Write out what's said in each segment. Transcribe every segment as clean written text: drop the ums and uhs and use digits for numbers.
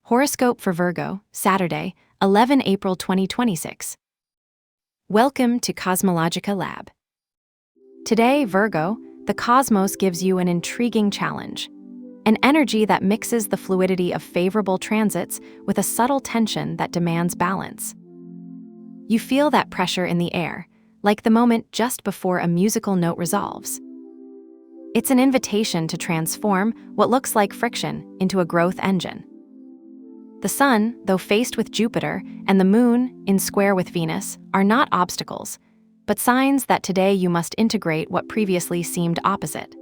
Horoscope for Virgo, Saturday, 11 April 2026. Welcome to CosmologicaLab. Today, Virgo, the cosmos gives you an intriguing challenge. An energy that mixes the fluidity of favorable transits with a subtle tension that demands balance. You feel that pressure in the air, like the moment just before a musical note resolves. It's an invitation to transform what looks like friction into a growth engine. The Sun, though faced with Jupiter, and the Moon, in square with Venus, are not obstacles, but signs that today you must integrate what previously seemed opposite.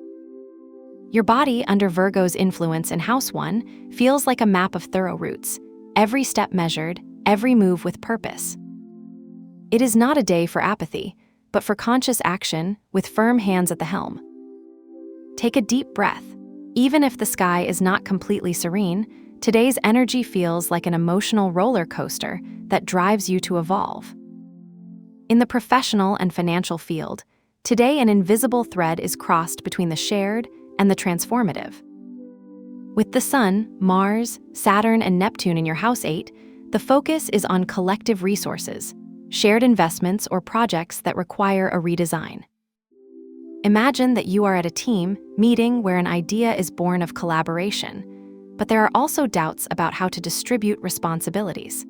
Your body, under Virgo's influence in House 1, feels like a map of thorough routes, every step measured, every move with purpose. It is not a day for apathy, but for conscious action with firm hands at the helm. Take a deep breath. Even if the sky is not completely serene, today's energy feels like an emotional roller coaster that drives you to evolve. In the professional and financial field, today an invisible thread is crossed between the shared and the transformative. With the Sun, Mars, Saturn, and Neptune in your House 8, the focus is on collective resources, shared investments, or projects that require a redesign. Imagine that you are at a team meeting where an idea is born of collaboration, but there are also doubts about how to distribute responsibilities.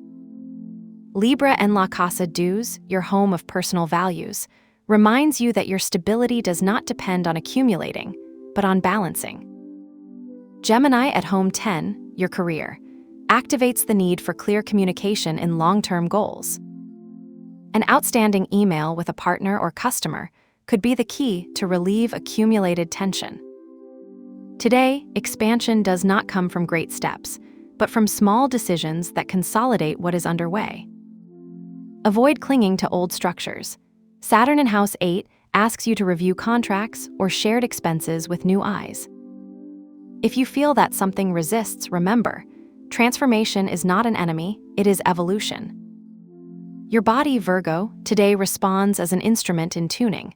Libra and La Casa Dues, your home of personal values, reminds you that your stability does not depend on accumulating, but on balancing. Gemini at home 10, your career, activates the need for clear communication in long-term goals. An outstanding email with a partner or customer could be the key to relieve accumulated tension. Today, expansion does not come from great steps, but from small decisions that consolidate what is underway. Avoid clinging to old structures. Saturn in House 8 asks you to review contracts or shared expenses with new eyes. If you feel that something resists, remember, transformation is not an enemy, it is evolution. Your body, Virgo, today responds as an instrument in tuning.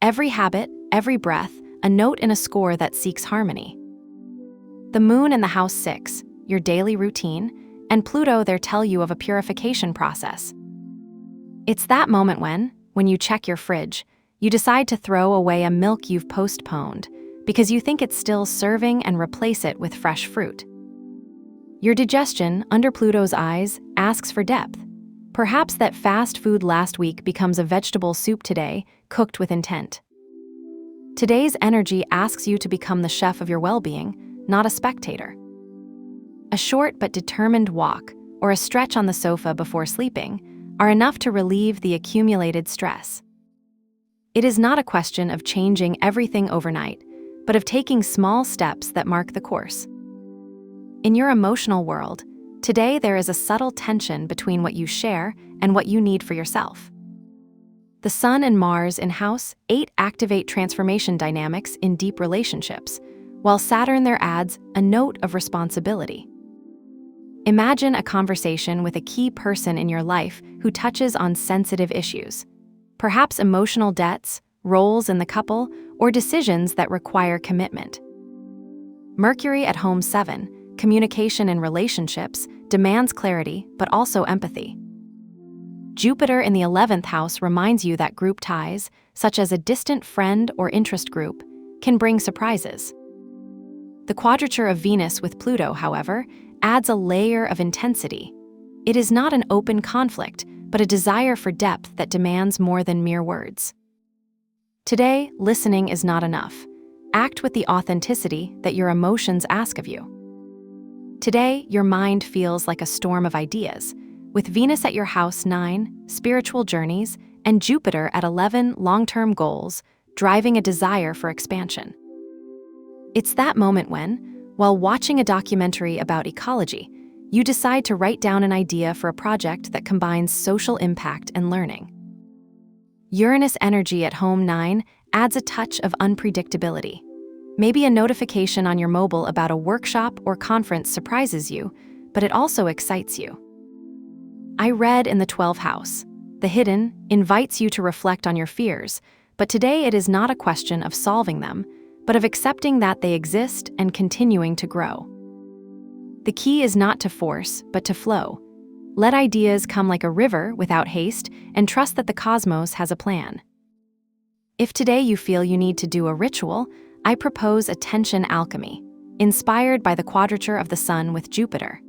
Every habit, every breath, a note in a score that seeks harmony. The Moon in the House 6, your daily routine, and Pluto there tell you of a purification process. It's that moment when you check your fridge, you decide to throw away a milk you've postponed because you think it's still serving and replace it with fresh fruit. Your digestion, under Pluto's eyes, asks for depth. Perhaps that fast food last week becomes a vegetable soup today, cooked with intent. Today's energy asks you to become the chef of your well-being, not a spectator. A short but determined walk or a stretch on the sofa before sleeping are enough to relieve the accumulated stress. It is not a question of changing everything overnight, but of taking small steps that mark the course. In your emotional world, today there is a subtle tension between what you share and what you need for yourself. The Sun and Mars in House 8 activate transformation dynamics in deep relationships, while Saturn there adds a note of responsibility. Imagine a conversation with a key person in your life who touches on sensitive issues, perhaps emotional debts, roles in the couple, or decisions that require commitment. Mercury at home 7, communication in relationships, demands clarity but also empathy. Jupiter in the 11th house reminds you that group ties, such as a distant friend or interest group, can bring surprises. The quadrature of Venus with Pluto, however, adds a layer of intensity. It is not an open conflict, but a desire for depth that demands more than mere words. Today, listening is not enough. Act with the authenticity that your emotions ask of you. Today, your mind feels like a storm of ideas, with Venus at your House 9, spiritual journeys, and Jupiter at 11, long-term goals, driving a desire for expansion. It's that moment when, while watching a documentary about ecology, you decide to write down an idea for a project that combines social impact and learning. Uranus energy at home 9 adds a touch of unpredictability. Maybe a notification on your mobile about a workshop or conference surprises you, but it also excites you. I read in the 12th house, the hidden invites you to reflect on your fears, but today it is not a question of solving them, but of accepting that they exist and continuing to grow. The key is not to force, but to flow. Let ideas come like a river without haste, and trust that the cosmos has a plan. If today you feel you need to do a ritual, I propose attention alchemy, inspired by the quadrature of the Sun with Jupiter.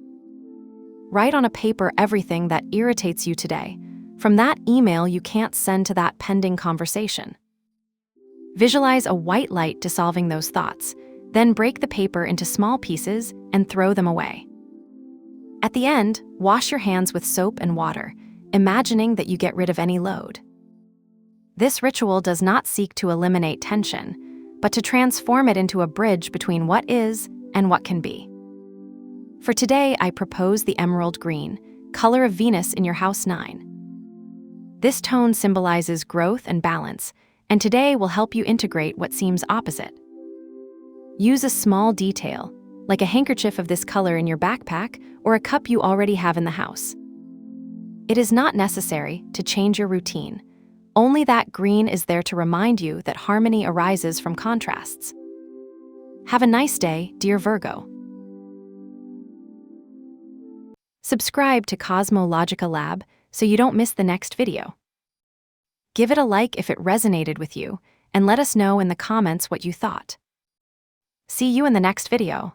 Write on a paper everything that irritates you today, from that email you can't send to that pending conversation. Visualize a white light dissolving those thoughts, then break the paper into small pieces and throw them away. At the end, wash your hands with soap and water, imagining that you get rid of any load. This ritual does not seek to eliminate tension, but to transform it into a bridge between what is and what can be. For today, I propose the emerald green, color of Venus in your house 9. This tone symbolizes growth and balance, and today will help you integrate what seems opposite. Use a small detail, like a handkerchief of this color in your backpack or a cup you already have in the house. It is not necessary to change your routine. Only that green is there to remind you that harmony arises from contrasts. Have a nice day, dear Virgo. Subscribe to CosmologicaLab so you don't miss the next video. Give it a like if it resonated with you, and let us know in the comments what you thought. See you in the next video.